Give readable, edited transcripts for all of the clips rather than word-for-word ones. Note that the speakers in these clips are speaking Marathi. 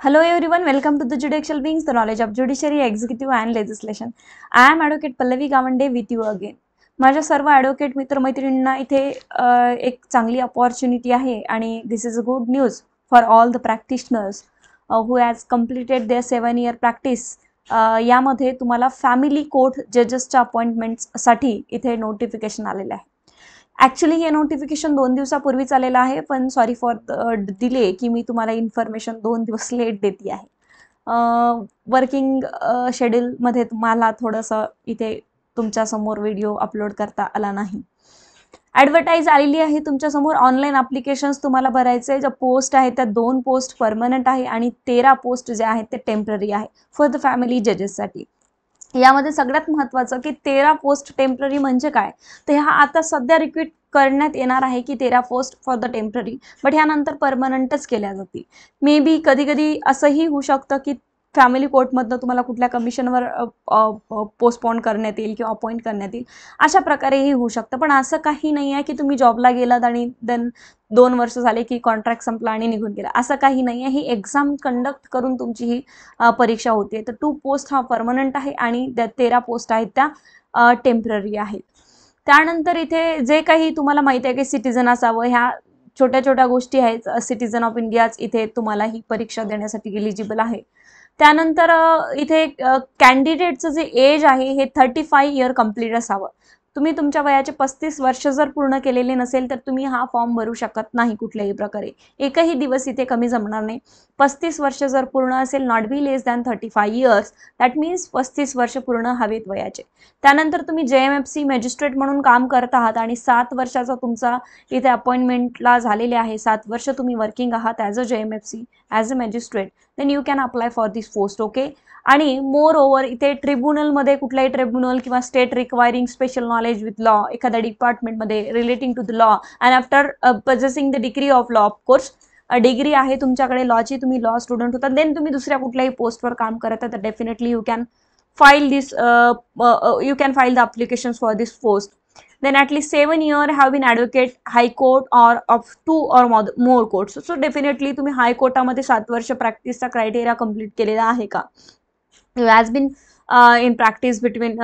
Hello everyone, welcome to the Judicial Beings, the knowledge of judiciary, executive and legislation. I am Advocate Pallavi Gawande with you again. माझ्या सर्व ॲडव्होकेट मित्रमैत्रिणींना इथे एक चांगली अपॉर्च्युनिटी आहे आणि this is a good news for all the practitioners who has completed their 7 year practice. यामध्ये तुम्हाला फॅमिली कोर्ट जजेसच्या अपॉइंटमेंट्ससाठी इथे नोटिफिकेशन आलेलं आहे. ॲक्च्युली हे नोटिफिकेशन 2 दिवसापूर्वीच आलेलं आहे, पण सॉरी फॉर डिले की मी तुम्हाला इन्फॉर्मेशन 2 दिवस लेट देते आहे. वर्किंग शेड्यूलमध्ये तुम्हाला थोडंसं इथे तुमच्यासमोर व्हिडिओ अपलोड करता आला नाही. ॲडव्हर्टाईज आलेली आहे तुमच्यासमोर. ऑनलाईन ॲप्लिकेशन्स तुम्हाला भरायचे. ज्या पोस्ट आहेत त्या 2 पोस्ट परमनंट आहे आणि 13 पोस्ट जे आहेत ते टेम्पररी आहे फॉर द फॅमिली जजेससाठी. यामध्ये सगळ्यात महत्त्वाचं की 13 पोस्ट टेम्पररी म्हणजे काय, तर ह्या आता सध्या रिक्रूट करण्यात येणार आहे की 13 post for the temporary, but ह्यानंतर परमनंटच केल्या जातील. मे बी कधी कधी असंही होऊ शकतं की फॅमिली कोर्टमधनं तुम्हाला कुठल्या कमिशनवर पोस्टपोन करण्यात येईल किंवा अपॉइंट करण्यात येईल, अशा प्रकारेही होऊ शकतं. पण असं काही नाही आहे की तुम्ही जॉबला गेलात आणि देन 2 वर्ष झाले की कॉन्ट्रॅक्ट संपला आणि निघून गेला, असं काही नाही आहे. ही एक्झाम कंडक्ट करून तुमची ही परीक्षा होते. तर 2 पोस्ट हा परमनंट आहे आणि 13 पोस्ट आहेत त्या टेम्पररी आहेत. त्यानंतर इथे जे काही तुम्हाला माहिती आहे की सिटीजन असावं, ह्या छोट्या छोट्या गोष्टी आहेत. सिटीजन ऑफ इंडियाच इथे तुम्हाला ही परीक्षा देण्यासाठी एलिजिबल आहे. त्यानंतर इथे कॅन्डिडेटचं जे एज आहे हे 35 year कंप्लीट असावं. तुम्ही तुमच्या वयाचे 35 वर्ष जर पूर्ण केलेले नसेल तर तुम्ही हा फॉर्म भरू शकत नाही कुठल्याही प्रकारे. एकही दिवस इथे कमी जमणार नाही. 35 वर्ष जर पूर्ण असेल, not be less than 35 years, that means 35 वर्ष पूर्ण हवेत वयाचे. त्यानंतर तुम्ही JMFC मॅजिस्ट्रेट म्हणून काम करत आहात आणि 7 वर्षाचा तुमचा इथे अपॉइंटमेंटला झालेले आहे. 7 वर्ष तुम्ही वर्किंग आहात as a JMFC, as a magistrate, then you can apply for this post. Okay. आणि मोर ओव्हर इथे ट्रिब्युनलमध्ये कुठल्याही ट्रिब्युनल किंवा state requiring special knowledge with law, एखाद्या डिपार्टमेंटमध्ये relating to the law and after possessing the degree of law, of course degree आहे तुमच्याकडे लॉची, तुम्ही लॉ स्टुडंट होता, देन तुम्ही दुसऱ्या कुठल्याही पोस्टवर काम करत आहे तर definitely you can file this the applications for this post. Then at least 7 years have been advocate high court or of 2 or more courts. So definitely तुम्ही हाय कोर्टामध्ये 7 वर्ष प्रॅक्टिसचा क्रायटेरिया कंप्लीट केलेला आहे का? You has been in practice between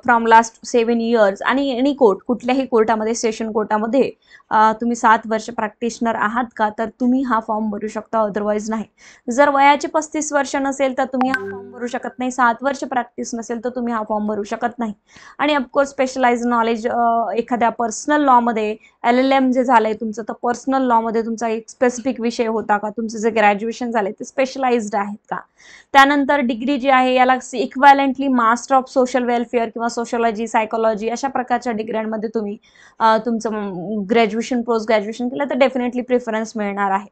from last 7 years आणि एनी कोर्ट, कुठल्याही कोर्टामध्ये, सेशन कोर्टामध्ये तुम्ही 7 वर्ष प्रॅक्टिशनर आहात का, तर तुम्ही हा फॉर्म भरू शकता, अदरवाईज नाही. जर वयाचे 35 वर्ष नसेल तर तुम्ही हा फॉर्म भरू शकत नाही. 7 वर्ष प्रॅक्टिस नसेल तर तुम्ही हा फॉर्म भरू शकत नाही. आणि ऑफकोर्स स्पेशलाइज नॉलेज एखाद्या पर्सनल लॉमध्ये, LLM जे झालंय तुमचं, तर पर्सनल लॉमध्ये तुमचा एक स्पेसिफिक विषय होता का, तुमचं जे ग्रॅज्युएशन झालंय ते स्पेशलाइज्ड आहेत का. त्यानंतर डिग्री जी आहे याला इक्वॅलंटली मास्टर ऑफ सोशल वेलफेअर किंवा सोशॉलॉजी, सायकोलॉजी अशा प्रकारच्या डिग्र्यांमध्ये तुम्ही तुमचं ग्रॅज्युएशन, पोस्ट ग्रॅज्युएशन केलं तर डेफिनेटली प्रिफरन्स मिळणार आहे.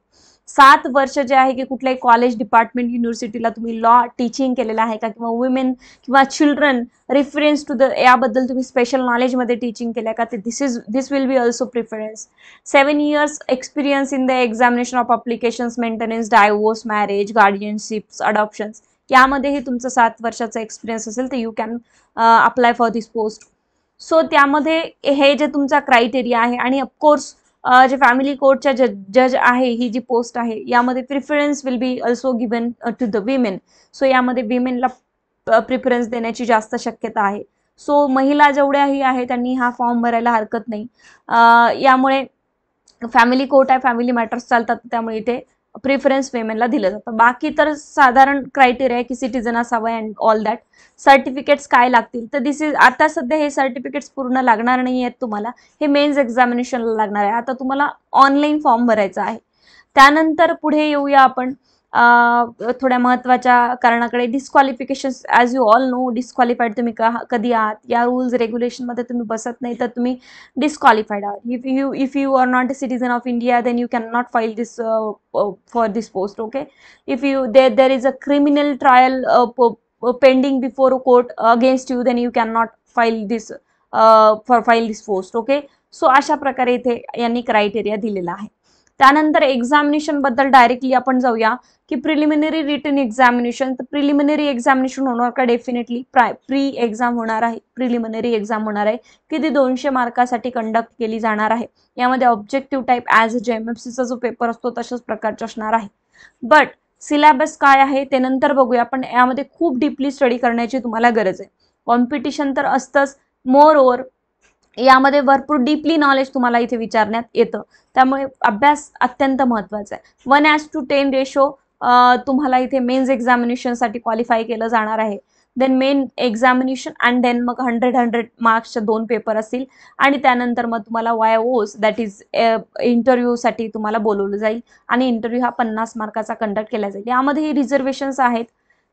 7 वर्ष जे आहे की कुठल्याही कॉलेज, डिपार्टमेंट, युनिव्हर्सिटीला तुम्ही लॉ टीचिंग केलेलं आहे का, किंवा वुमेन किंवा चिल्ड्रन रेफरन्स टू द याबद्दल तुम्ही स्पेशल नॉलेजमध्ये टीचिंग केलं का, ते this will be also preference. 7 years experience in the examination of applications, maintenance, divorce, marriage, guardianships, adoptions, यामध्येही तुमचं 7 वर्षाचा एक्सपिरियन्स असेल तर you can apply for this post. So त्यामध्ये हे जे तुमचा क्रायटेरिया आहे. आणि ऑफकोर्स जे फॅमिली कोर्टच्या जज आहे, ही जी पोस्ट आहे यामध्ये preference will be also given to the women. So यामध्ये विमेनला प्रिफरन्स देण्याची जास्त शक्यता आहे. सो महिला जेवढ्याही आहे त्यांनी हा फॉर्म भरायला हरकत नाही. यामुळे फॅमिली कोर्ट आहे, फॅमिली मॅटर्स चालतात, त्यामुळे इथे प्रिफरन्स विमेनला दिलं जातं. बाकी तर साधारण क्रायटेरिया आहे की सिटीजन असावं अँड ऑल दॅट. सर्टिफिकेट्स काय लागतील, तर दिस इज, आता सध्या हे सर्टिफिकेट्स पूर्ण लागणार नाही आहेत तुम्हाला, हे मेन्स एक्झामिनेशनला लागणार आहे. आता तुम्हाला ऑनलाईन फॉर्म भरायचा आहे. त्यानंतर पुढे येऊया आपण थोड्या महत्त्वाच्या कारणाकडे. Disqualifications, as you all know, disqualified तुम्ही कधी आहात, या रूल्स रेग्युलेशनमध्ये तुम्ही बसत नाही तर तुम्ही डिस्क्वालिफाईड आहात. If you are not a citizen of India then you can not file this for this post. Okay. If you there is a criminal trial pending before a court against you, then you can not file this post. Okay. So अशा प्रकारे इथे यांनी क्रायटेरिया दिलेला आहे. त्यानंतर एक्झामिनेशन बद्दल डायरेक्टली आपण जाऊया की प्रिलिमिनरी रिटन एक्झामिनेशन. तर प्रिलिमिनरी एक्झामिनेशन होणार का, डेफिनेटली प्री एक्झाम होणार आहे, प्रिलिमिनरी एक्झाम होणार आहे की ती 200 मार्कासाठी कंडक्ट केली जाणार आहे. यामध्ये ऑब्जेक्टिव्ह टाईप ॲज JMFCचा जो पेपर असतो तशाच प्रकारचा असणार आहे. बट सिलेबस काय आहे ते नंतर बघूया, पण यामध्ये खूप डीपली स्टडी करण्याची तुम्हाला गरज आहे. कॉम्पिटिशन तर असतंच, मोर ओव्हर यामध्ये भरपूर डीपली नॉलेज तुम्हाला इथे विचारण्यात येतं, त्यामुळे अभ्यास अत्यंत महत्त्वाचा आहे. 1:10 रेशो तुम्हाला इथे मेन्स एक्झामिनेशनसाठी क्वालिफाय केलं जाणार आहे. Then main examination and then मग 100 मार्क्सचे 2 पेपर असतील आणि त्यानंतर मग तुम्हाला YOs दॅट इज इंटरव्ह्यूसाठी तुम्हाला बोलवलं जाईल आणि इंटरव्ह्यू हा 50 मार्काचा कंडक्ट केला जाईल. यामध्ये रिझर्वेशन्स आहेत.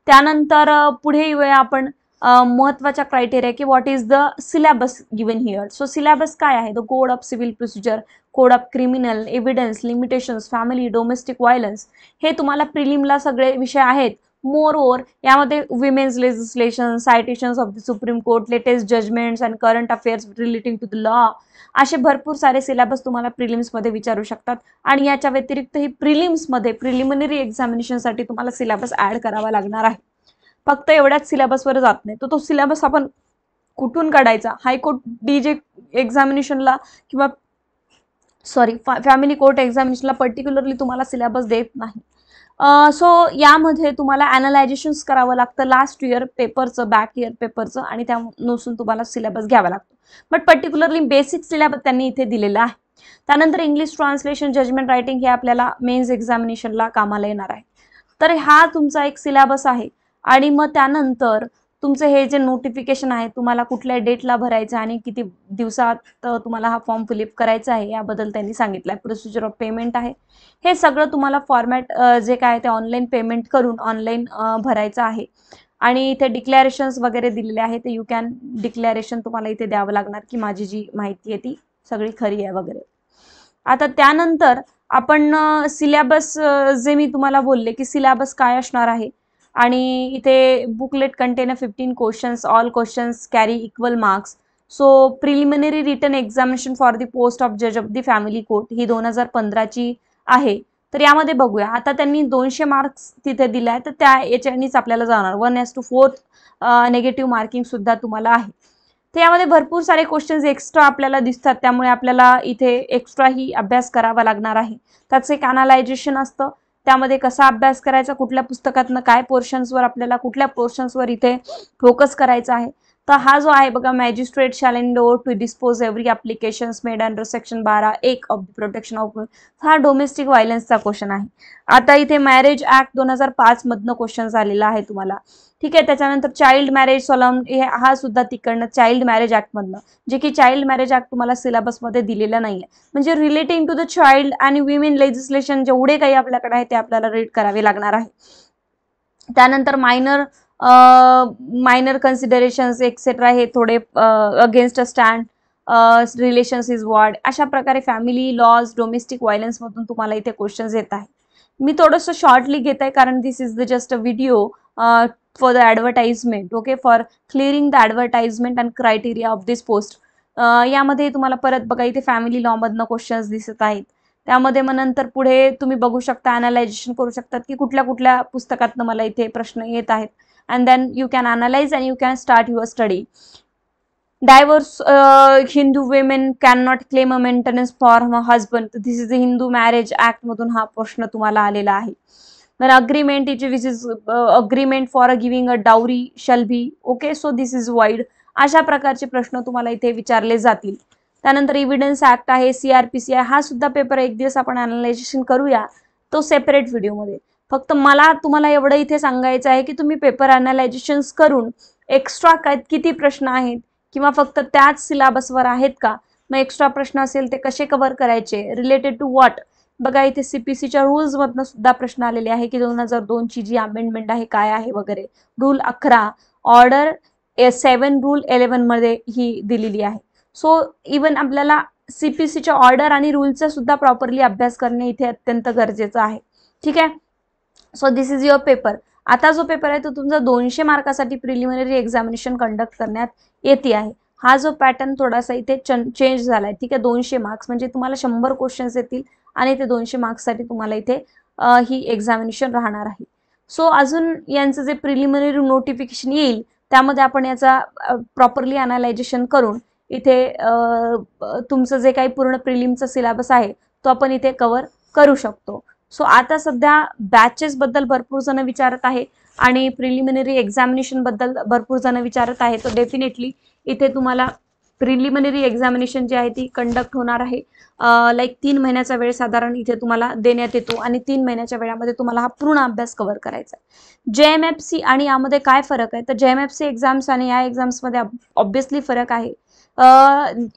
त्यानंतर पुढे येऊया आपण महत्त्वाच्या क्रायटेरिया की what is the syllabus given here. So syllabus काय आहे? The code of civil procedure, code of criminal, evidence, limitations, family, domestic violence, हे तुम्हाला प्रिलिमला सगळे विषय आहेत. मोर ओव्हर यामध्ये women's legislation, citations of the Supreme Court, latest judgments and current affairs relating to the law, असे भरपूर सारे सिलेबस तुम्हाला प्रिलिम्समध्ये विचारू शकतात. आणि याच्या व्यतिरिक्त ही प्रिलिम्समध्ये प्रिलिमिनरी एक्झामिनेशनसाठी तुम्हाला सिलेबस ॲड करावा लागणार आहे. फक्त एवढ्याच सिलेबसवर जात नाही, तो सिलेबस आपण कुठून काढायचा? हायकोर्ट DJ एक्झामिनेशनला किंवा फॅमिली कोर्ट एक्झामिनेशनला पर्टिक्युलरली तुम्हाला सिलेबस देत नाही. सो यामध्ये तुम्हाला ॲनालायझेशन्स करावं लागतं लास्ट इयर पेपरचं, बॅक इयर पेपरचं, आणि त्यानुसार तुम्हाला सिलेबस घ्यावा लागतो. बट पर्टिक्युलरली बेसिक सिलेबस त्यांनी इथे दिलेला आहे. त्यानंतर इंग्लिश ट्रान्सलेशन, जजमेंट रायटिंग हे आपल्याला मेन्स एक्झामिनेशनला कामाला येणार आहे. तर हा तुमचा एक सिलेबस आहे. आणि मग त्यानंतर तुमचं हे जे नोटिफिकेशन आहे, तुम्हाला कुठल्या डेटला भरायचं आणि किती दिवसात तुम्हाला हा फॉर्म फिलअप करायचा आहे याबद्दल त्यांनी सांगितलं आहे. प्रोसिजर ऑफ पेमेंट आहे, हे सगळं तुम्हाला फॉर्मॅट जे काय ते ऑनलाईन पेमेंट करून ऑनलाईन भरायचं आहे. आणि इथे डिक्लेरेशन्स वगैरे दिलेले आहे, ते यू कॅन डिक्लेरेशन तुम्हाला इथे द्यावं लागणार की माझी जी माहिती आहे ती सगळी खरी आहे वगैरे. आता त्यानंतर आपण सिलेबस जे मी तुम्हाला बोलले की सिलेबस काय असणार आहे, आणि इथे booklet contain 15 questions, all questions carry equal marks. So preliminary written examination for the post of जज ऑफ द फॅमिली कोर्ट ही 2015ची आहे. तर यामध्ये बघूया, आता त्यांनी 200 मार्क्स तिथे दिले आहे, तर त्या याच्यानीच आपल्याला जाणार. 1:4 नेगेटिव्ह मार्किंग सुद्धा तुम्हाला आहे. तर यामध्ये भरपूर सारे क्वेश्चन्स एक्स्ट्रा आपल्याला दिसतात, त्यामुळे आपल्याला इथे एक्स्ट्राही अभ्यास करावा लागणार आहे. त्याचं एक अनालायझेशन असतं, त्यामध्ये कसा अभ्यास करायचा, कुठल्या पुस्तकातनं काय पोर्शन्सवर आपल्याला कुठल्या पोर्शन्सवर इथे फोकस करायचा आहे. तर हा जो आहे बघा, magistrate shall endeavour to dispose every applications made under section 12(1) of the protection of, हा डोमेस्टिक व्हायलन्सचा क्वेश्चन आहे. आता इथे मॅरेज ॲक्ट 2005 मधनं क्वेश्चन आलेला आहे तुम्हाला, ठीक आहे. त्याच्यानंतर चाइल्ड मॅरेज सॉलम, हा सुद्धा तिकडनं चाइल्ड मॅरेज ॲक्टमधनं, जे की चाइल्ड मॅरेज ॲक्ट तुम्हाला सिलेबसमध्ये दिलेलं नाही आहे. म्हणजे रिलेटिंग टू द चाइल्ड आणि विमेन लेजिस्लेशन जेवढे काही आपल्याकडे आहे ते आपल्याला रीड करावे लागणार आहे. त्यानंतर मायनर कन्सिडरेशन्स एक्सेट्रा हे थोडे against a stand, relations is ward, अशा प्रकारे फॅमिली लॉज, डोमेस्टिक व्हायलन्समधून तुम्हाला इथे क्वेश्चन्स येत आहे. मी थोडंसं शॉर्टली घेत आहे कारण this is the just a video for the advertisement, okay, for clearing the advertisement and criteria of this post. यामध्ये तुम्हाला परत बघा इथे फॅमिली लॉमधनं क्वेश्चन्स दिसत आहेत. त्यामध्ये मग नंतर पुढे तुम्ही बघू शकता, अनालायझेशन करू शकतात की कुठल्या कुठल्या पुस्तकातनं मला इथे प्रश्न येत आहेत. And then you can analyse and you can start your study. Divorce Hindu women can not claim a maintenance for husband, this is the Hindu marriage act मधून हा प्रश्न तुम्हाला आलेला आहे. then agreement which is agreement for giving a dowry shall be, okay, so this is void. अशा प्रकारचे प्रश्न तुम्हाला इथे विचारले जातील. त्यानंतर एव्हिडन्स ऍक्ट आहे, CRPC आहे, हा सुद्धा पेपर एक दिवस आपण अनालायझेशन करूया, तो सेपरेट व्हिडिओमध्ये. फक्त मला तुम्हाला एवढं इथे सांगायचं आहे की तुम्ही पेपर अनालायझेशन्स करून एक्स्ट्रा किती प्रश्न आहेत किंवा फक्त त्याच सिलेबसवर आहेत का, मग एक्स्ट्रा प्रश्न असेल ते कसे कव्हर करायचे, रिलेटेड टू व्हॉट. बघा इथे CPCच्या रूल्समधनं सुद्धा प्रश्न आलेले आहे की 2002ची जी अमेंडमेंट आहे काय आहे वगैरे. रूल 11 ऑर्डर 7 रूल 11 मध्ये ही दिलेली आहे. सो इवन आपल्याला CPCच्या ऑर्डर आणि रूलचा सुद्धा प्रॉपरली अभ्यास करणे इथे अत्यंत गरजेचं आहे, ठीक आहे. So this is your paper. आता जो पेपर आहे तो तुमचा 200 मार्कासाठी प्रिलिमिनरी एक्झामिनेशन कंडक्ट करण्यात येते आहे. हा जो पॅटर्न थोडासा इथे चेंज झाला आहे, ठीक आहे. 200 मार्क्स म्हणजे तुम्हाला 100 क्वेश्चन्स येतील आणि ते 200 मार्क्ससाठी तुम्हाला इथे ही एक्झामिनेशन राहणार आहे. सो अजून यांचं जे प्रिलिमिनरी नोटिफिकेशन येईल त्यामध्ये आपण याचा प्रॉपरली अनालायझेशन करून इथे तुमचं जे काही पूर्ण प्रिलिमचा सिलेबस आहे तो आपण इथे कव्हर करू शकतो. सो आता सध्या बॅचेस बद्दल भरपूर जण विचारत आहे आणि प्रिलिमिनरी एक्झामिनेशन बद्दल भरपूर जण विचारत आहे. तर डेफिनेटली इथे तुम्हाला प्रिलिमिनरी एक्झामिनेशन जी आहे ती कंडक्ट होणार आहे. लाईक 3 महिन्याचा वेळ साधारण इथे तुम्हाला देण्यात येतो आणि 3 महिन्याच्या वेळामध्ये तुम्हाला हा पूर्ण अभ्यास कव्हर करायचा आहे. JMFC आणि यामध्ये काय फरक आहे, तर JMFC एक्झाम्स आणि या एक्झाम्समध्ये ऑब्व्हियसली फरक आहे.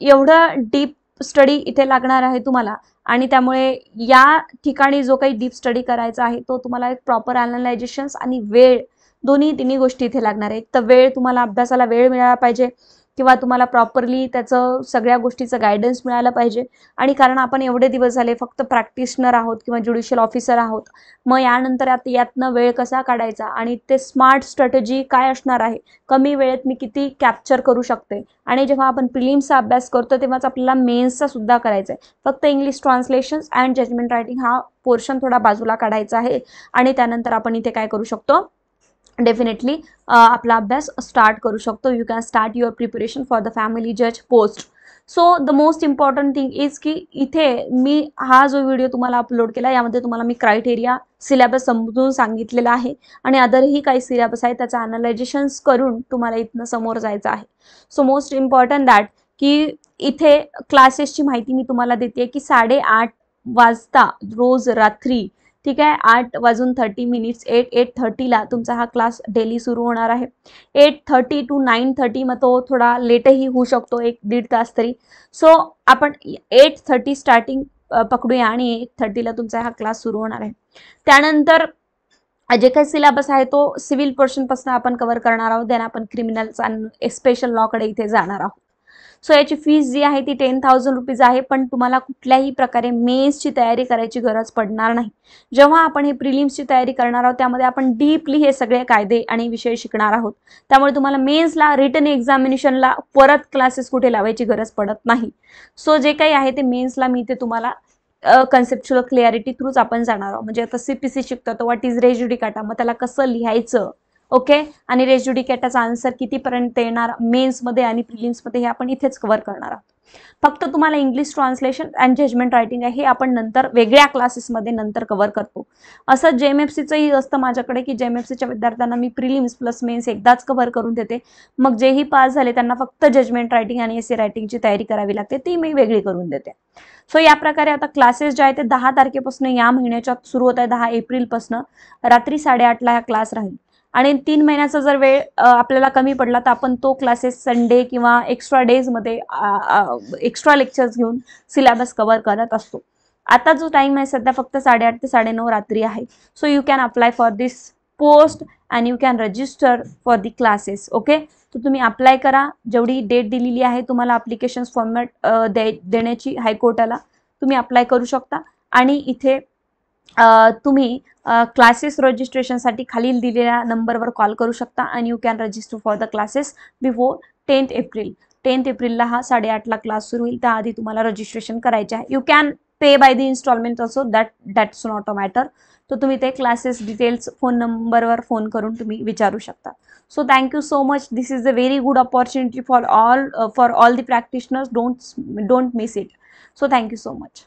एवढं डीप स्टडी इथे लागणार आहे तुम्हाला आणि त्यामुळे या ठिकाणी जो काही डीप स्टडी करायचा आहे तो तुम्हाला एक प्रॉपर अनालायझेशन्स आणि वेळ तिन्ही गोष्टी इथे लागणार आहेत. तर वेळ तुम्हाला अभ्यासाला वेळ मिळाला पाहिजे किंवा तुम्हाला प्रॉपरली त्याचं सगळ्या गोष्टीचं गायडन्स मिळालं पाहिजे. आणि कारण आपण एवढे दिवस झाले फक्त प्रॅक्टिशनर आहोत किंवा ज्युडिशियल ऑफिसर आहोत, मग यानंतर यातनं वेळ कसा काढायचा आणि ते स्मार्ट स्ट्रॅटेजी काय असणार आहे, कमी वेळेत मी किती कॅप्चर करू शकते. आणि जेव्हा आपण प्रिलिम्सचा अभ्यास करतो तेव्हाच आपल्याला मेन्सचा सुद्धा करायचा आहे. फक्त इंग्लिश ट्रान्सलेशन्स अँड जजमेंट रायटिंग हा पोर्शन थोडा बाजूला काढायचा आहे आणि त्यानंतर आपण इथे काय करू शकतो, डेफिनेटली आपला अभ्यास स्टार्ट करू शकतो. You can start your preparation for the family जज post. So the most important thing is की इथे मी हा जो व्हिडिओ तुम्हाला अपलोड केला यामध्ये तुम्हाला मी क्रायटेरिया सिलेबस समजून सांगितलेला आहे आणि अदरही काही सिलेबस आहे त्याचं अनालायझेशन्स करून तुम्हाला इथनं समोर जायचं आहे. सो मोस्ट इम्पॉर्टंट दॅट की इथे क्लासेसची माहिती मी तुम्हाला देते की 8:30 वाजता रोज रात्री, ठीक आहे, 8:30 8:30ला तुमचा हा क्लास डेली सुरू होणार आहे. 8:30 to 9:30 मग तो थोडा लेटही होऊ शकतो, 1-1.5 तास तरी. सो आपण 8:30 स्टार्टिंग पकडूया आणि 8:30ला तुमचा हा क्लास सुरू होणार आहे. त्यानंतर जे काही सिलेबस आहे तो सिव्हिल पोर्शनपासून आपण कव्हर करणार आहोत. देन आपण क्रिमिनल्स आणि स्पेशल लॉकडे इथे जाणार आहोत. सो याची फीस जी आहे ती 10,000 रुपीज आहे. पण तुम्हाला कुठल्याही प्रकारे मेन्सची तयारी करायची गरज पडणार नाही. जेव्हा आपण हे प्रिलिम्सची तयारी करणार आहोत त्यामध्ये आपण डीपली हे सगळे कायदे आणि विषय शिकणार आहोत. त्यामुळे तुम्हाला मेन्सला रिटन एक्झामिनेशनला परत क्लासेस कुठे लावायची गरज पडत नाही. सो जे काही आहे ते मेन्सला मी ते तुम्हाला कन्सेप्च्युअल क्लिअरिटी थ्रूच आपण जाणार आहोत. म्हणजे आता CPC शिकतो तर व्हॉट इज रेस जुडिकाटा, मग त्याला कसं लिहायचं, ओके, आणि रेस जुडिकेटाचा आन्सर कितीपर्यंत येणार मेन्समध्ये आणि प्रिलिम्समध्ये हे आपण इथेच कव्हर करणार आहोत. फक्त तुम्हाला English translation and judgment writing आहे हे आपण नंतर वेगळ्या क्लासेसमध्ये नंतर कव्हर करतो. असं JMFCचंही असतं माझ्याकडे की JMFCच्या विद्यार्थ्यांना मी प्रिलिम्स प्लस मेन्स एकदाच कव्हर करून देते. मग जेही पास झाले त्यांना फक्त जजमेंट रायटिंग आणि essay रायटिंगची तयारी करावी लागते, ती मी वेगळी करून देते. सो या प्रकारे आता क्लासेस जे आहे ते 10 तारखेपासून या महिन्याच्या सुरू होत आहे, 10 एप्रिलपासून रात्री 8:30ला हा क्लास राहील. आणि 3 महिन्याचा जर वेळ आपल्याला कमी पडला तर आपण तो क्लासेस संडे किंवा एक्स्ट्रा डेजमध्ये एक्स्ट्रा लेक्चर्स घेऊन सिलेबस कव्हर करत असतो. आता जो टाइम आहे सध्या फक्त 8:30 ते 9:30 रात्री आहे. So you can apply for this post and you can register for the classes. Okay, तर तुम्ही अप्लाय करा. जेवढी डेट दिलेली आहे तुम्हाला ॲप्लिकेशन फॉर्मॅट देण्याची हायकोर्टाला, तुम्ही अप्लाय करू शकता. आणि इथे तुम्ही क्लासेस रजिस्ट्रेशनसाठी खालील दिलेल्या नंबरवर कॉल करू शकता आणि you can register for the classes before 10th April. 10th एप्रिलला हा 8:30ला क्लास सुरू होईल, त्याआधी तुम्हाला रजिस्ट्रेशन करायचे आहे. You can pay by the instalment also, that's not a matter. तर तुम्ही ते क्लासेस डिटेल्स फोन नंबरवर फोन करून तुम्ही विचारू शकता. So thank you so much. This is a very good opportunity for all the practitioners. Don't miss it. So thank you so much.